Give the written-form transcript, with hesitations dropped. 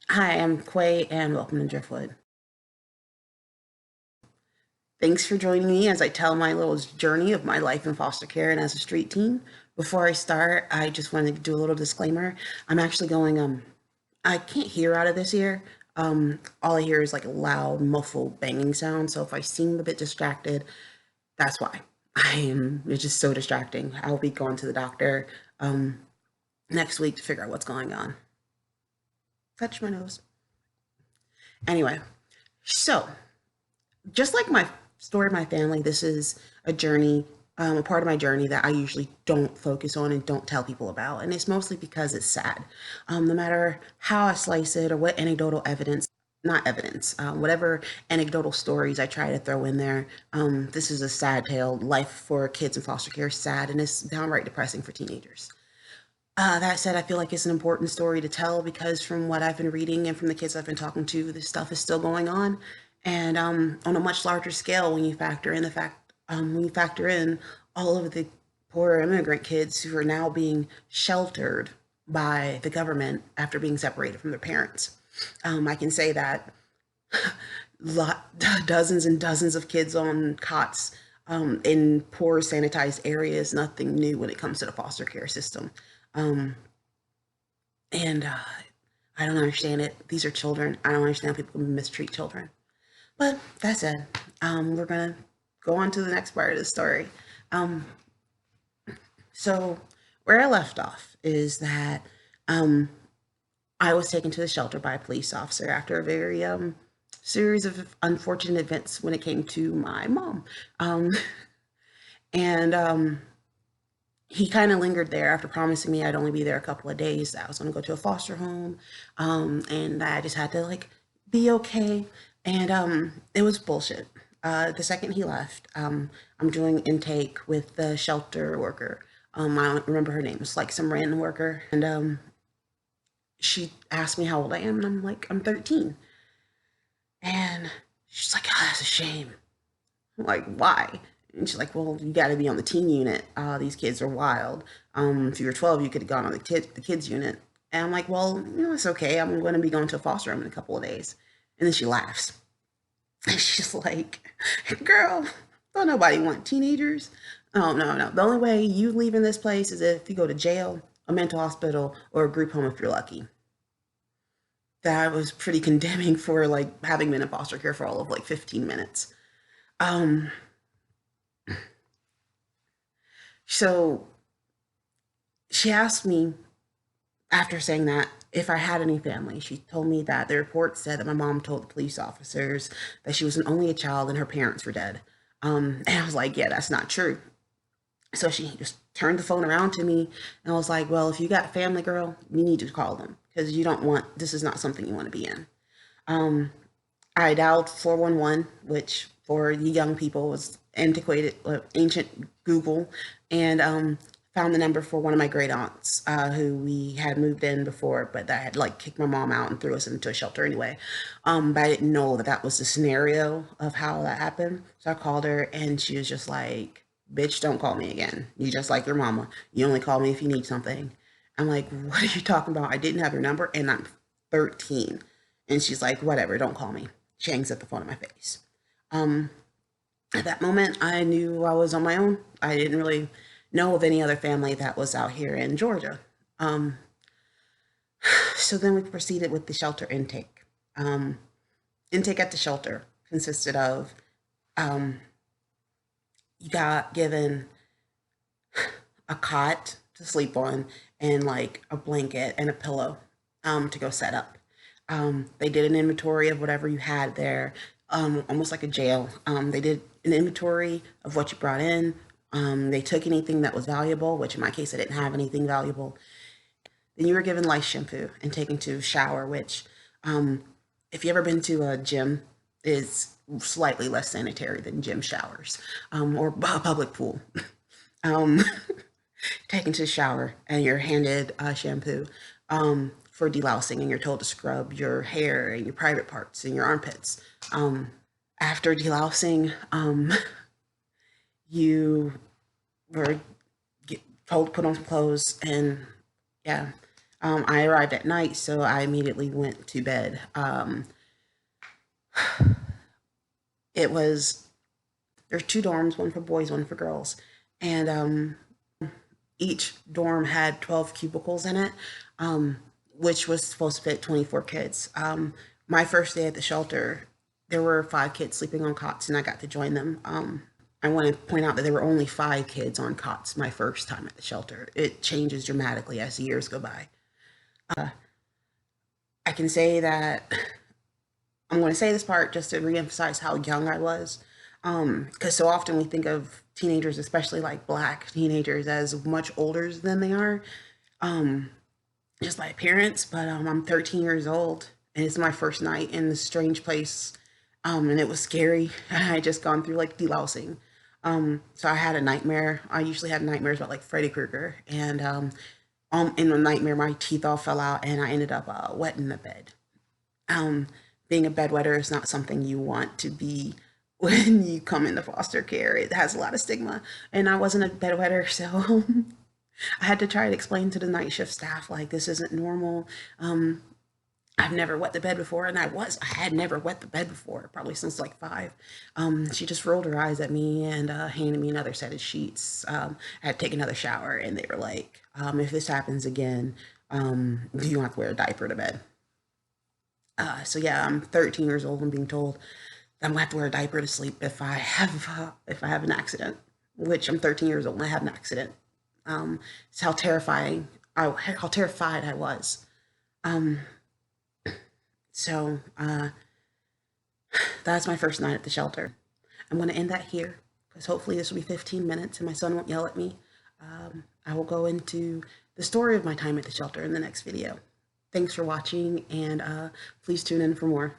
Hi, I'm Quay, and welcome to Driftwood. Thanks for joining me as I tell my little journey of my life in foster care and as a street teen. Before I start, I just wanted to do a little disclaimer. I'm actually going, I can't hear out of this ear. All I hear is like a loud, muffled banging sound. So if I seem a bit distracted, that's why. It's just so distracting. I'll be going to the doctor um, next week to figure out what's going on. Touch my nose. Anyway, so just like my story of my family, this is a journey, a part of my journey that I usually don't focus on and don't tell people about. And it's mostly because it's sad. No matter how I slice it or what anecdotal evidence, not evidence, whatever anecdotal stories I try to throw in there, this is a sad tale. Life for kids in foster care is sad and it's downright depressing for teenagers. That said, I feel like it's an important story to tell because from what I've been reading and from the kids I've been talking to, this stuff is still going on. And on a much larger scale, when you factor in all of the poor immigrant kids who are now being sheltered by the government after being separated from their parents. I can say that lot, dozens and dozens of kids on cots in poor sanitized areas, nothing new when it comes to the foster care system. Um, and I don't understand it. These are children. I don't understand how people can mistreat children. But that said, we're going to go on to the next part of the story. Um, so, where I left off is that um, I was taken to the shelter by a police officer after a very series of unfortunate events when it came to my mom. Um, and he kind of lingered there after promising me I'd only be there a couple of days, that I was going to go to a foster home, and I just had to like be okay. And it was bullshit. The second he left, I'm doing intake with the shelter worker. I don't remember her name. It's like some random worker, and she asked me how old I am, and I'm like, I'm 13. And she's like, oh, that's a shame. I'm like, why? And she's like, well, you got to be on the teen unit. These kids are wild. If you were 12, you could have gone on the kids unit. And I'm like, well, it's okay. I'm going to be going to a foster home in a couple of days. And then she laughs. And she's like, girl, don't nobody want teenagers. Oh, no, no. The only way you leave in this place is if you go to jail, a mental hospital, or a group home if you're lucky. That was pretty condemning for like having been in foster care for all of like 15 minutes. Um, so she asked me after saying that if I had any family. She told me that the report said that my mom told the police officers that she was only a child and her parents were dead. And I was like, yeah, that's not true. So she just turned the phone around to me and was like, well, if you got a family, girl, you need to call them because you don't want, this is not something you want to be in. Um, I dialed 411, which for you young people was antiquated, ancient Google, and found the number for one of my great aunts who we had moved in before, but that had like kicked my mom out and threw us into a shelter anyway. But I didn't know that that was the scenario of how that happened. So I called her and she was just like, bitch, don't call me again. You just like your mama. You only call me if you need something. I'm like, what are you talking about? I didn't have your number and I'm 13. And she's like, whatever, don't call me. She hangs up the phone in my face. Um, at that moment, I knew I was on my own. I didn't really know of any other family that was out here in Georgia. Um, so then we proceeded with the shelter intake. Um, Intake at the shelter consisted of um, you got given a cot to sleep on and like a blanket and a pillow to go set up. They did an inventory of whatever you had there, almost like a jail. They did an inventory of what you brought in. They took anything that was valuable, which in my case, I didn't have anything valuable. Then you were given lice shampoo and taken to shower, which, um, if you ever been to a gym, is slightly less sanitary than gym showers or a public pool. Um, Taken to the shower and you're handed shampoo for delousing and you're told to scrub your hair and your private parts and your armpits. After delousing, you were told to put on some clothes and yeah. I arrived at night, so I immediately went to bed. It was There's two dorms, one for boys, one for girls, and each dorm had 12 cubicles in it, um, which was supposed to fit 24 kids. My first day at the shelter, there were 5 kids sleeping on cots, and I got to join them. I want to point out that there were only 5 kids on cots my first time at the shelter. It changes dramatically as the years go by. I can say that I'm going to say this part just to reemphasize how young I was. Because so often we think of teenagers, especially like black teenagers, as much older than they are, um, just by appearance. But I'm 13 years old, and it's my first night in this strange place, and it was scary. I had just gone through like delousing. So I had a nightmare. I usually have nightmares about like Freddy Krueger, and in the nightmare, my teeth all fell out, and I ended up wet in the bed. Um, Being a bedwetter is not something you want to be when you come into foster care. It has a lot of stigma, and I wasn't a bedwetter, so I had to try to explain to the night shift staff like this isn't normal. I've never wet the bed before, and I had never wet the bed before, probably since like 5. She just rolled her eyes at me and handed me another set of sheets. I had to take another shower, and they were like, "If this happens again, do you have to wear a diaper to bed?" So yeah, I'm 13 years old and being told I'm gonna have to wear a diaper to sleep if I have an accident, which I'm 13 years old and I had an accident. It's how terrified I was. Um, so that's my first night at the shelter. I'm gonna end that here because hopefully this will be 15 minutes and my son won't yell at me. I will go into the story of my time at the shelter in the next video. Thanks for watching, and please tune in for more.